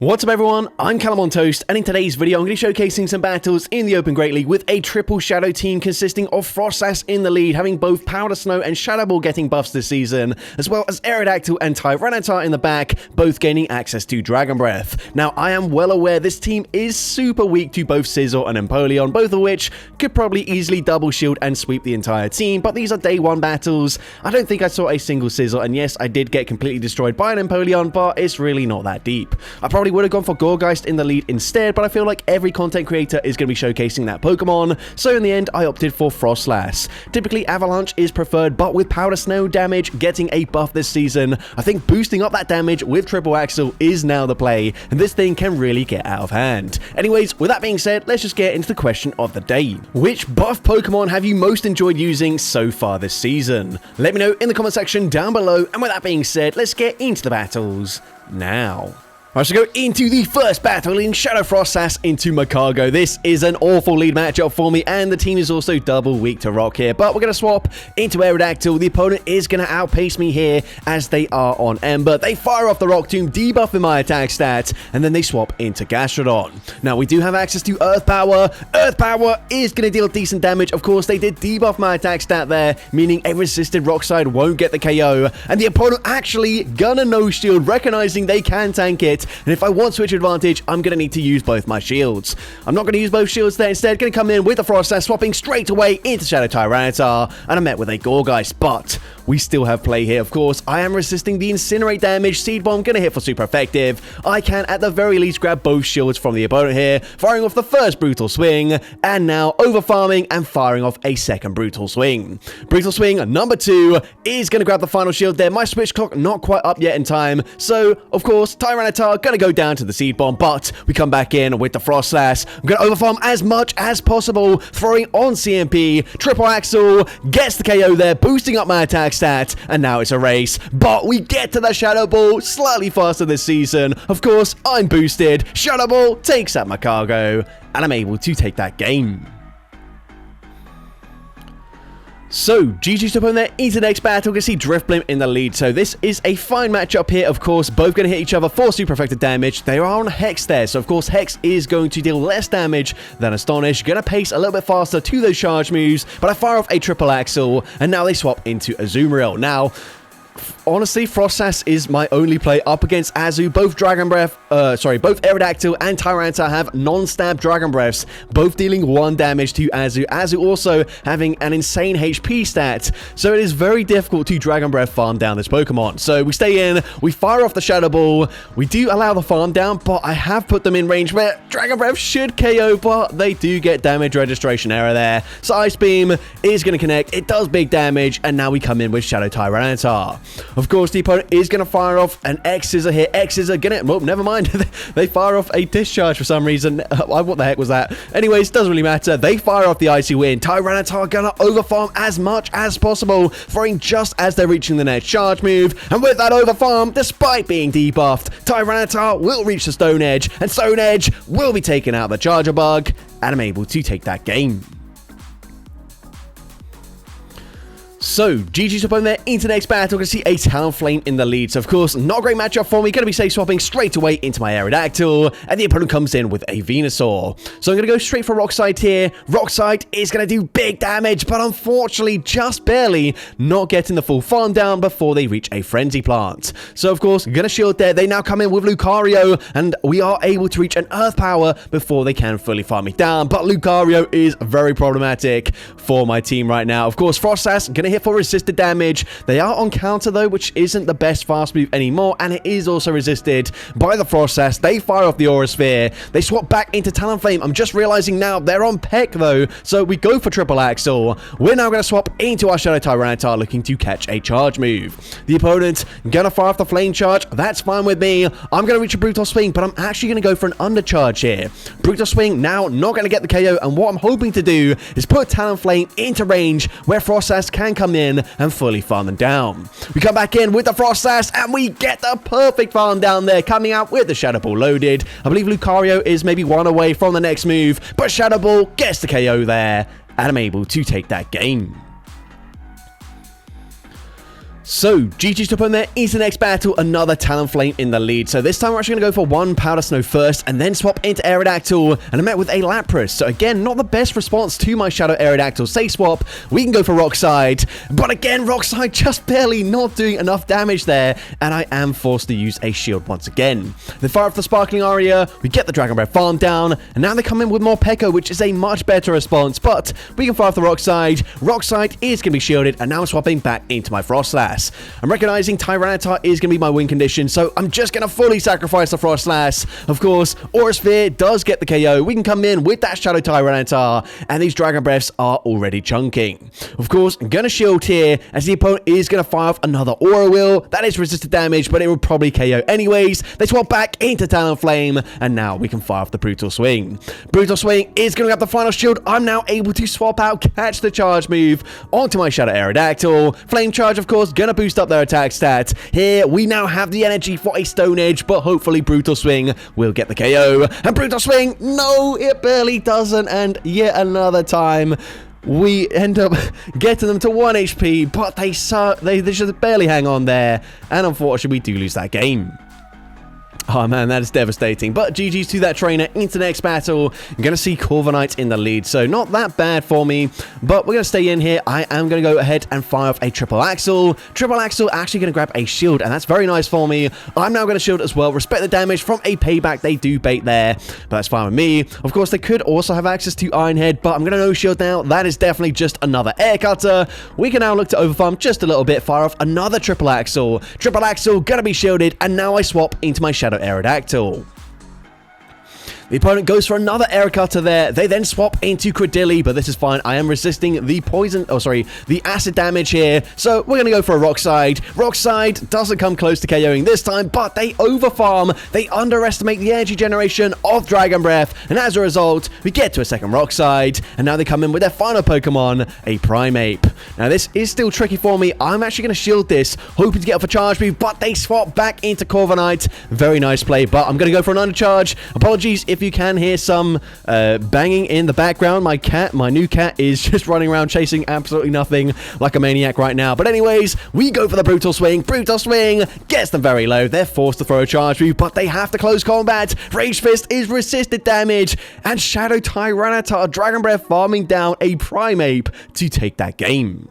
What's up everyone, I'm CallumOnToast, and in today's video I'm going to be showcasing some battles in the Open Great League with a triple Shadow team consisting of Frostsass in the lead, having both Powder Snow and Shadow Ball getting buffs this season, as well as Aerodactyl and Tyranitar in the back, both gaining access to Dragon Breath. Now I am well aware this team is super weak to both Sizzle and Empoleon, both of which could probably easily double shield and sweep the entire team, but these are day one battles. I don't think I saw a single Sizzle, and yes, I did get completely destroyed by an Empoleon, but it's really not that deep. I probably would have gone for Gourgeist in the lead instead, but I feel like every content creator is going to be showcasing that Pokemon, so in the end I opted for Frostsass. Typically Avalanche is preferred, but with Powder Snow damage getting a buff this season, I think boosting up that damage with Triple Axle is now the play, and this thing can really get out of hand. Anyways, with that being said, let's just get into the question of the day. Which buff Pokemon have you most enjoyed using so far this season? Let me know in the comment section down below, and with that being said, let's get into the battles now. Alright, so go into the first battle in Shadow Frostsass into Macargo. This is an awful lead matchup for me, and the team is also double weak to rock here, but we're going to swap into Aerodactyl. The opponent is going to outpace me here as they are on Ember. They fire off the Rock Tomb, debuffing my attack stat, and then they swap into Gastrodon. Now, we do have access to Earth Power. Earth Power is going to deal decent damage. Of course, they did debuff my attack stat there, meaning a resisted Rock Slide won't get the KO, and the opponent actually gonna no shield, recognizing they can tank it. And if I want switch advantage, I'm going to need to use both my shields. I'm not going to use both shields there. Instead, going to come in with the Frostsass, swapping straight away into Shadow Tyranitar, and I'm met with a Gourgeist, but we still have play here, of course. I am resisting the Incinerate damage. Seed Bomb going to hit for super effective. I can, at the very least, grab both shields from the opponent here, firing off the first Brutal Swing, and now over-farming and firing off a second Brutal Swing. Brutal Swing number 2 is going to grab the final shield there. My switch clock not quite up yet in time, so, of course, Tyranitar going to go down to the Seed Bomb, but we come back in with the Frostsass. I'm going to over-farm as much as possible, throwing on CMP. Triple Axle gets the KO there, boosting up my attack stat, and now it's a race, but we get to the Shadow Ball slightly faster this season. Of course, I'm boosted. Shadow Ball takes out my cargo, and I'm able to take that game. So, GG's up on there into the next battle. We're going to see Drifblim in the lead. So this is a fine matchup here, of course. Both going to hit each other for super effective damage. They are on Hex there. So, of course, Hex is going to deal less damage than Astonish. Going to pace a little bit faster to those charge moves. But I fire off a Triple Axle, and now they swap into Azumarill. Now, honestly, Frostsass is my only play up against Azu. Both both Aerodactyl and Tyranitar have non-stab Dragon Breaths, both dealing 1 damage to Azu. Azu also having an insane HP stat, so it is very difficult to Dragon Breath farm down this Pokemon. So we stay in, we fire off the Shadow Ball, we do allow the farm down, but I have put them in range where Dragon Breath should KO, but they do get damage registration error there. So Ice Beam is going to connect, it does big damage, and now we come in with Shadow Tyranitar. Of course, the opponent is going to fire off an X-Scissor here. X-Scissor going to... Oh, never mind. They fire off a Discharge for some reason. What the heck was that? Anyways, doesn't really matter. They fire off the Icy Wind. Tyranitar going to overfarm as much as possible, throwing just as they're reaching the next charge move. And with that overfarm, despite being debuffed, Tyranitar will reach the Stone Edge, and Stone Edge will be taking out the Charger Bug, and I'm able to take that game. So, GG's up on there into the next battle. We're going to see a Talonflame in the lead. So, of course, not a great matchup for me. Going to be safe swapping straight away into my Aerodactyl. And the opponent comes in with a Venusaur. So, I'm going to go straight for Rock Slide here. Rock Slide is going to do big damage, but unfortunately, just barely not getting the full farm down before they reach a Frenzy Plant. So, of course, going to shield there. They now come in with Lucario, and we are able to reach an Earth Power before they can fully farm me down. But Lucario is very problematic for my team right now. Of course, Frostsass going to hit for resisted damage. They are on counter though, which isn't the best fast move anymore, and it is also resisted by the Frostsass. They fire off the Aura Sphere. They swap back into Talonflame. I'm just realizing now they're on Peck though, so we go for Triple Axle. We're now going to swap into our Shadow Tyranitar, looking to catch a charge move. The opponent gonna fire off the Flame Charge. That's fine with me. I'm going to reach a Brutal Swing, but I'm actually going to go for an Undercharge here. Brutal Swing now not going to get the KO, and what I'm hoping to do is put Talonflame into range where Frostsass can come in and fully farm them down. We come back in with the Frostsass, and we get the perfect farm down there, coming out with the Shadow Ball loaded. I believe Lucario is maybe 1 away from the next move, but Shadow Ball gets the KO there, and I'm able to take that game. So, GG's to opponent there is the next battle, another Talonflame in the lead. So this time we're actually going to go for one Powder Snow first, and then swap into Aerodactyl, and I met with a Lapras. So again, not the best response to my Shadow Aerodactyl. Say swap, we can go for Rock Slide, but again, Rock Slide just barely not doing enough damage there, and I am forced to use a shield once again. They fire off the Sparkling Aria, we get the Dragon Breath farm down, and now they come in with more Pekka, which is a much better response, but we can fire off the Rock Slide. Rock Slide is going to be shielded, and now I'm swapping back into my Frost Slash. I'm recognizing Tyranitar is going to be my win condition, so I'm just going to fully sacrifice the Frost Slash. Of course, Aura Sphere does get the KO. We can come in with that Shadow Tyranitar, and these Dragon Breaths are already chunking. Of course, I'm going to shield here, as the opponent is going to fire off another Aura Wheel. That is resisted damage, but it will probably KO anyways. They swap back into Talonflame, and now we can fire off the Brutal Swing. Brutal Swing is going to have the final shield. I'm now able to swap out Catch the Charge move onto my Shadow Aerodactyl. Flame Charge, of course, going to boost up their attack stat. Here, we now have the energy for a Stone Edge, but hopefully Brutal Swing will get the KO. And Brutal Swing, no, it barely doesn't, and yet another time, we end up getting them to 1 HP, but they just barely hang on there, and unfortunately, we do lose that game. Oh man, that is devastating. But GG's to that trainer into the next battle. I'm going to see Corviknight in the lead, so not that bad for me. But we're going to stay in here. I am going to go ahead and fire off a Triple Axel. Triple Axel actually going to grab a shield, and that's very nice for me. I'm now going to shield as well. Respect the damage from a payback. They do bait there, but that's fine with me. Of course, they could also have access to Iron Head, but I'm going to no shield now. That is definitely just another Air Cutter. We can now look to overfarm just a little bit. Fire off another Triple Axel. Triple Axel going to be shielded, and now I swap into my Shadow Aerodactyl. The opponent goes for another Air Cutter there. They then swap into Credilli, but this is fine. I am resisting the the acid damage here. So we're going to go for a Rock Slide. Rock Slide doesn't come close to KOing this time, but they overfarm. They underestimate the energy generation of Dragon Breath, and as a result, we get to a second Rock Slide, and now they come in with their final Pokemon, a Primeape. Now this is still tricky for me. I'm actually going to shield this, hoping to get off a charge move, but they swap back into Corviknight. Very nice play, but I'm going to go for an undercharge. Apologies if you can hear some banging in the background. My new cat is just running around chasing absolutely nothing like a maniac right now. But anyways, we go for the Brutal Swing. Brutal Swing gets them very low. They're forced to throw a charge move, but they have to close combat. Rage Fist is resisted damage, and Shadow Tyranitar Dragon Breath farming down a Primeape to take that game.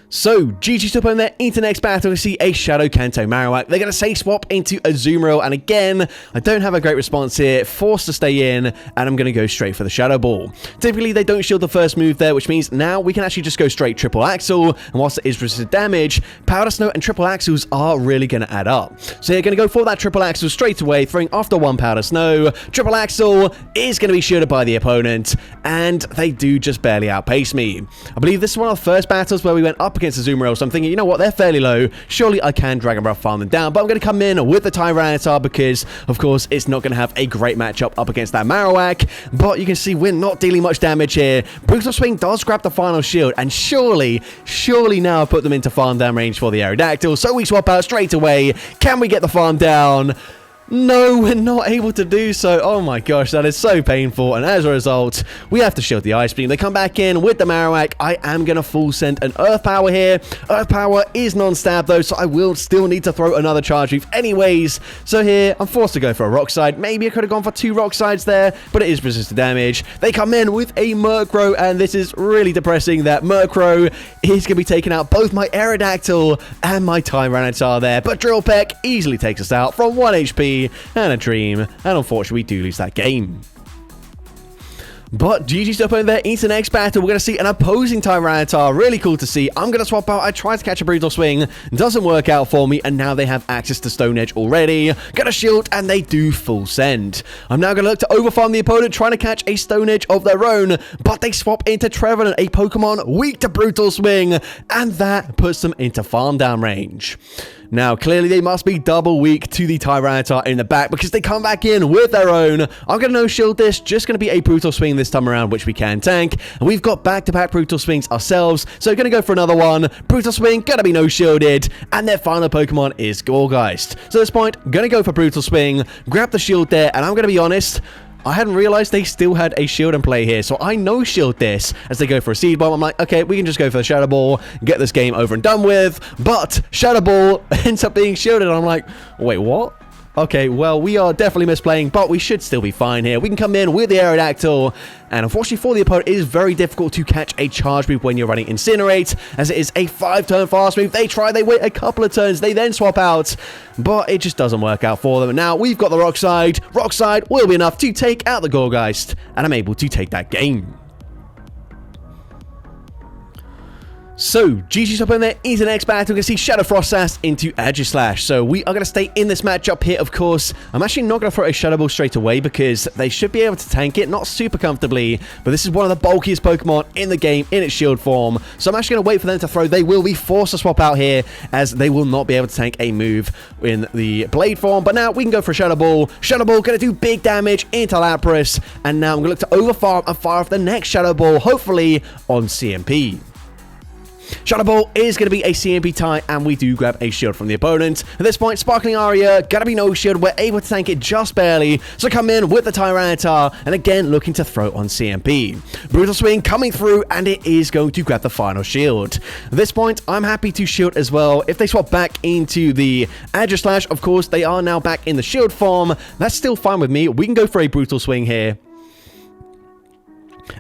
So, GG's to opponent there into next battle. We see a Shadow Kanto Marowak. They're going to say swap into Azumarill, and again, I don't have a great response here. Forced to stay in, and I'm going to go straight for the Shadow Ball. Typically, they don't shield the first move there, which means now we can actually just go straight Triple Axel, and whilst it is resisted damage, Powder Snow and Triple Axels are really going to add up. So they're going to go for that Triple Axel straight away, throwing after one Powder Snow. Triple Axel is going to be shielded by the opponent, and they do just barely outpace me. I believe this is one of the first battles where we went up against Azumarill, so I'm thinking, you know what, they're fairly low. Surely I can Dragon Breath farm them down, but I'm going to come in with the Tyranitar because, of course, it's not going to have a great matchup up against that Marowak, but you can see we're not dealing much damage here. Brutal Swing does grab the final shield, and surely now I've put them into farm down range for the Aerodactyl, so we swap out straight away. Can we get the farm down? No, we're not able to do so. Oh my gosh, that is so painful. And as a result, we have to shield the Ice Beam. They come back in with the Marowak. I am going to full send an Earth Power here. Earth Power is non-stab though, so I will still need to throw another Charge Move anyways. So here, I'm forced to go for a Rock Slide. Maybe I could have gone for 2 Rock Slides there, but it is resisted damage. They come in with a Murkrow, and this is really depressing that Murkrow is going to be taking out both my Aerodactyl and my Tyranitar there. But Drill Peck easily takes us out from 1 HP. And a dream, and unfortunately we do lose that game. But GG's up over there into the next battle. We're going to see an opposing Tyranitar. Really cool to see. I'm going to swap out. I tried to catch a Brutal Swing. Doesn't work out for me. And now they have access to Stone Edge already. Get a shield. And they do full send. I'm now going to look to overfarm the opponent. Trying to catch a Stone Edge of their own. But they swap into Trevenant, a Pokemon weak to Brutal Swing. And that puts them into farm down range. Now, clearly they must be double weak to the Tyranitar in the back because they come back in with their own. I'm going to no-shield this. Just going to be a Brutal Swing this time around, which we can tank. And we've got back-to-back Brutal Swings ourselves. So going to go for another one. Brutal Swing, going to be no-shielded. And their final Pokemon is Gorgeist. So at this point, going to go for Brutal Swing, grab the shield there. And I'm going to be honest, I hadn't realized they still had a shield in play here, so I no-shield this as they go for a seed bomb. I'm like, okay, we can just go for the Shadow Ball, get this game over and done with, but Shadow Ball ends up being shielded, and I'm like, wait, what? Okay, well, we are definitely misplaying, but we should still be fine here. We can come in with the Aerodactyl, and unfortunately for the opponent, it is very difficult to catch a charge move when you're running Incinerate, as it is a 5-turn fast move. They try, they wait a couple of turns, they then swap out, but it just doesn't work out for them. Now, we've got the Rock Slide. Rock Slide will be enough to take out the Gorgeist, and I'm able to take that game. So, GG's up in there into the next battle. We can see Shadow Frost Sass into Aerodact. So, we are going to stay in this matchup here, of course. I'm actually not going to throw a Shadow Ball straight away because they should be able to tank it, not super comfortably, but this is one of the bulkiest Pokemon in the game in its shield form. So, I'm actually going to wait for them to throw. They will be forced to swap out here as they will not be able to tank a move in the Blade form. But now we can go for a Shadow Ball. Shadow Ball going to do big damage into Lapras. And now I'm going to look to overfarm and fire off the next Shadow Ball, hopefully on CMP. Shadow Ball is going to be a CMP tie, and we do grab a shield from the opponent. At this point, Sparkling Aria, going to be no shield. We're able to tank it just barely. So come in with the Tyranitar, and again, looking to throw on CMP. Brutal Swing coming through, and it is going to grab the final shield. At this point, I'm happy to shield as well. If they swap back into the Aerodact, of course, they are now back in the shield form. That's still fine with me. We can go for a Brutal Swing here.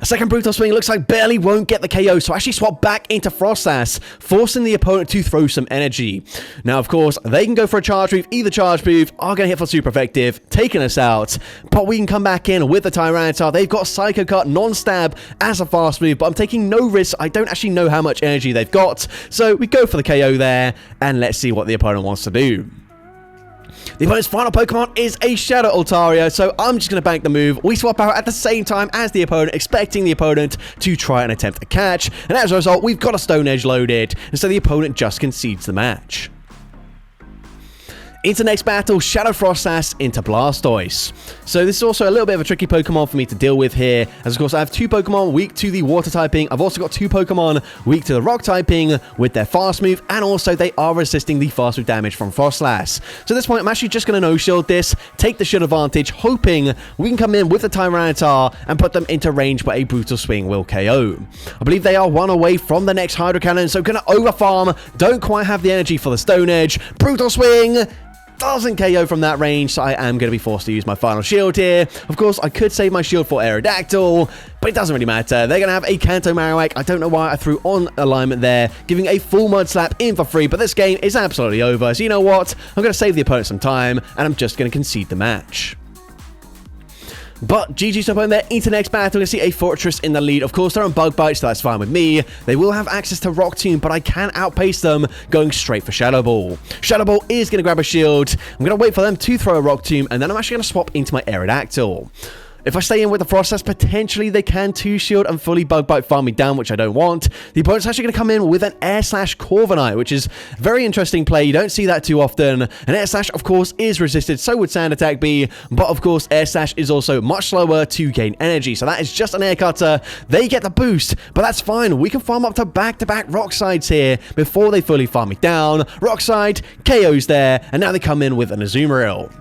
A second Brutal Swing looks like barely won't get the KO, so actually swap back into Frost Sass, forcing the opponent to throw some energy. Now, of course, they can go for a charge move. Either charge move are going to hit for super effective, taking us out. But we can come back in with the Tyranitar. They've got Psycho Cut, non-stab as a fast move, but I'm taking no risks. I don't actually know how much energy they've got. So we go for the KO there, and let's see what the opponent wants to do. The opponent's final Pokemon is a Shadow Altaria, so I'm just going to bank the move. We swap out at the same time as the opponent, expecting the opponent to try and attempt a catch. And as a result, we've got a Stone Edge loaded, and so the opponent just concedes the match. Into next battle, Shadow Frost Sass into Blastoise. So this is also a little bit of a tricky Pokemon for me to deal with here, as of course I have two Pokemon weak to the Water typing. I've also got two Pokemon weak to the Rock typing with their fast move, and also they are resisting the fast move damage from Frostlass. So at this point, I'm actually just going to no-shield this, take the shield advantage, hoping we can come in with the Tyranitar and put them into range where a Brutal Swing will KO. I believe they are one away from the next Hydro Cannon, so going to overfarm, don't quite have the energy for the Stone Edge. Brutal Swing doesn't KO from that range, so I am going to be forced to use my final shield here. Of course, I could save my shield for Aerodactyl, but it doesn't really matter. They're going to have a Kanto Marowak. I don't know why I threw on alignment there, giving a full Mud Slap in for free, but this game is absolutely over. So you know what? I'm going to save the opponent some time, and I'm just going to concede the match. But GG's up on there into next battle. We see a Fortress in the lead. Of course, they're on Bug Bite, so that's fine with me. They will have access to Rock Tomb, but I can outpace them going straight for Shadow Ball. Shadow Ball is going to grab a shield. I'm going to wait for them to throw a Rock Tomb, and then I'm actually going to swap into my Aerodactyl. If I stay in with the Frost Sass, potentially they can two-shield and fully Bug Bite farm me down, which I don't want. The opponent's actually going to come in with an Air Slash Corviknight, which is a very interesting play. You don't see that too often. An Air Slash, of course, is resisted, so would Sand Attack be, but of course, Air Slash is also much slower to gain energy, so that is just an Air Cutter. They get the boost, but that's fine. We can farm up to back-to-back Rock Sides here before they fully farm me down. Rock Side, KO's there, and now they come in with an Azumarill.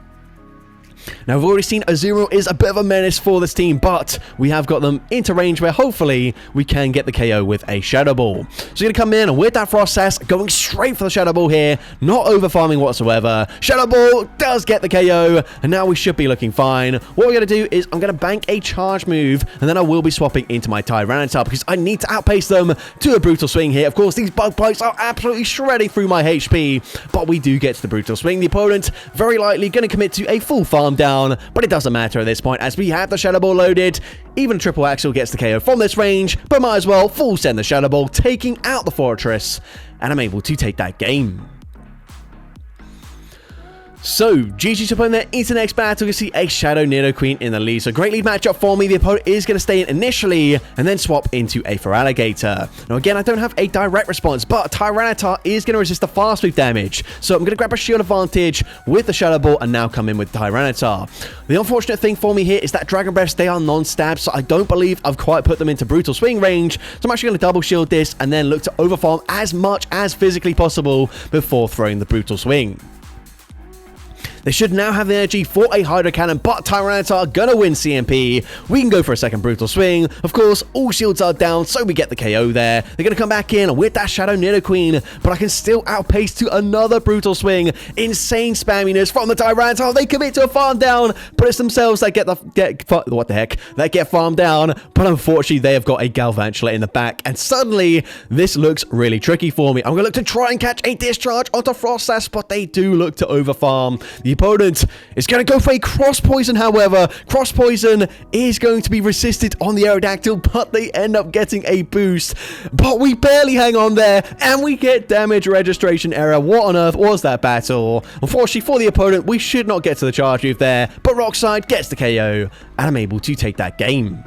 Now, we've already seen Azumarill is a bit of a menace for this team, but we have got them into range where hopefully we can get the KO with a Shadow Ball. So you're going to come in with that Frost Sass, going straight for the Shadow Ball here, not over-farming whatsoever. Shadow Ball does get the KO, and now we should be looking fine. What we're going to do is I'm going to bank a charge move, and then I will be swapping into my Tyranitar because I need to outpace them to a Brutal Swing here. Of course, these Bug Bites are absolutely shredding through my HP, but we do get to the Brutal Swing. The opponent very likely going to commit to a full farm down, but it doesn't matter at this point as we have the Shadow Ball loaded. Even Triple Axel gets the KO from this range, but might as well full send the Shadow Ball, taking out the Fortress, and I'm able to take that game. So, GG's opponent there into the next battle. You see a Shadow Nidoqueen in the lead. So, great lead matchup for me. The opponent is going to stay in initially and then swap into a Feraligatr. Now, again, I don't have a direct response, but Tyranitar is going to resist the fast move damage. So, I'm going to grab a shield advantage with the Shadow Ball and now come in with Tyranitar. The unfortunate thing for me here is that Dragon Breaths, they are non-stab, so I don't believe I've quite put them into Brutal Swing range. So, I'm actually going to double shield this and then look to overfarm as much as physically possible before throwing the Brutal Swing. They should now have the energy for a Hydro Cannon, but Tyranitar gonna win CMP. We can go for a second Brutal Swing. Of course, all shields are down, so we get the KO there. They're gonna come back in with that Shadow Nidoqueen, but I can still outpace to another Brutal Swing. Insane spamminess from the Tyranitar. They commit to a farm down, but it's themselves that get farmed down. But unfortunately, they have got a Galvantula in the back, and suddenly this looks really tricky for me. I'm gonna look to try and catch a discharge onto Frost Sash, but they do look to overfarm. The opponent is gonna go for a Cross Poison. However, Cross Poison is going to be resisted on the Aerodactyl, but they end up getting a boost. But we barely hang on there, and we get damage registration error. What on earth was that battle? Unfortunately for the opponent, we should not get to the charge move there, but Rockside gets the KO, and I'm able to take that game.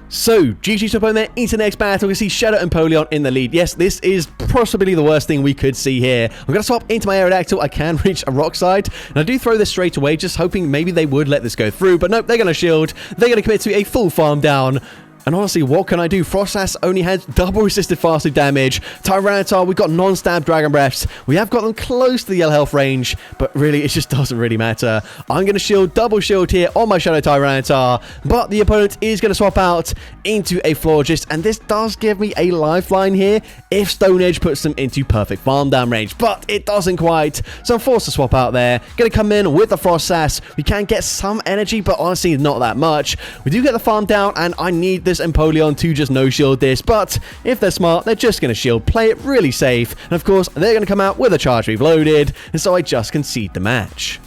So, GG to opponent there into the next battle. We can see Shadow and Polion in the lead. Yes, this is possibly the worst thing we could see here. I'm going to swap into my Aerodactyl. I can reach a Rockside, and I do throw this straight away, just hoping maybe they would let this go through. But nope, they're going to shield. They're going to commit to a full farm down. And honestly, what can I do? Frostlass only has double resisted fast food damage. Tyranitar, we've got non-stab Dragon Breaths. We have got them close to the yellow health range, but really, it just doesn't really matter. I'm going to shield, double shield here on my Shadow Tyranitar, but the opponent is going to swap out into a Florist, and this does give me a lifeline here if Stone Edge puts them into perfect farm down range, but it doesn't quite, so I'm forced to swap out there. Going to come in with the Frost Sass. We can get some energy, but honestly, not that much. We do get the farm down, and I need this Empoleon to just no-shield this, but if they're smart, they're just going to shield, play it really safe, and of course, they're going to come out with a charge move loaded, and so I just concede the match.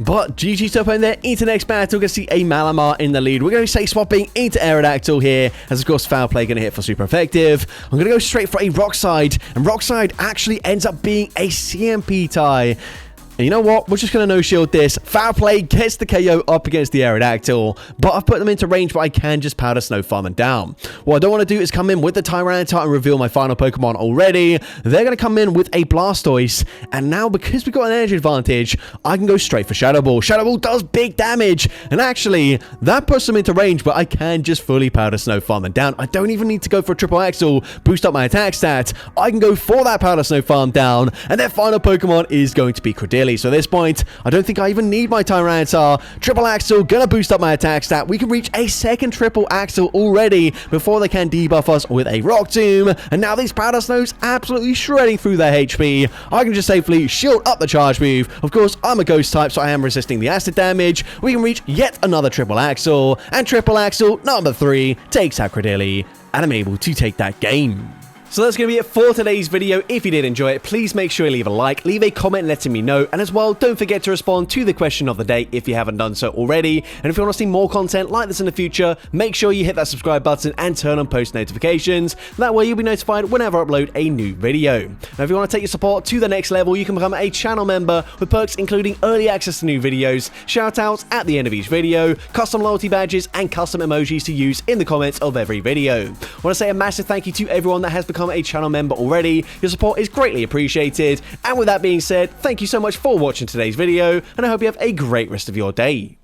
But GG to opponent there into the next battle. We're going to see a Malamar in the lead. We're going to say swapping into Aerodactyl here, as of course Foul Play going to hit for super effective. I'm going to go straight for a Rockside, and Rockside actually ends up being a CMP tie. And you know what? We're just going to no-shield this. Foul Play gets the KO up against the Aerodactyl, but I've put them into range, but I can just Powder Snow farm them down. What I don't want to do is come in with the Tyranitar and reveal my final Pokemon already. They're going to come in with a Blastoise, and now because we've got an energy advantage, I can go straight for Shadow Ball. Shadow Ball does big damage, and actually, that puts them into range, but I can just fully Powder Snow farm them down. I don't even need to go for a Triple Axle, boost up my attack stat. I can go for that Powder Snow farm down, and their final Pokemon is going to be Credilli. So at this point, I don't think I even need my Tyranitar. Triple Axle, gonna boost up my attack stat. We can reach a second Triple Axle already before they can debuff us with a Rock Tomb. And now these Powder Snows absolutely shredding through their HP. I can just safely shield up the charge move. Of course, I'm a Ghost type, so I am resisting the acid damage. We can reach yet another Triple Axle. And Triple Axle, number 3, takes out Credilli. And I'm able to take that game. So that's going to be it for today's video. If you did enjoy it, please make sure you leave a like, leave a comment letting me know, and as well, don't forget to respond to the question of the day if you haven't done so already. And if you want to see more content like this in the future, make sure you hit that subscribe button and turn on post notifications. That way you'll be notified whenever I upload a new video. Now, if you want to take your support to the next level, you can become a channel member with perks including early access to new videos, shoutouts at the end of each video, custom loyalty badges, and custom emojis to use in the comments of every video. I want to say a massive thank you to everyone that has become a channel member already. Your support is greatly appreciated. And with that being said, thank you so much for watching today's video, and I hope you have a great rest of your day.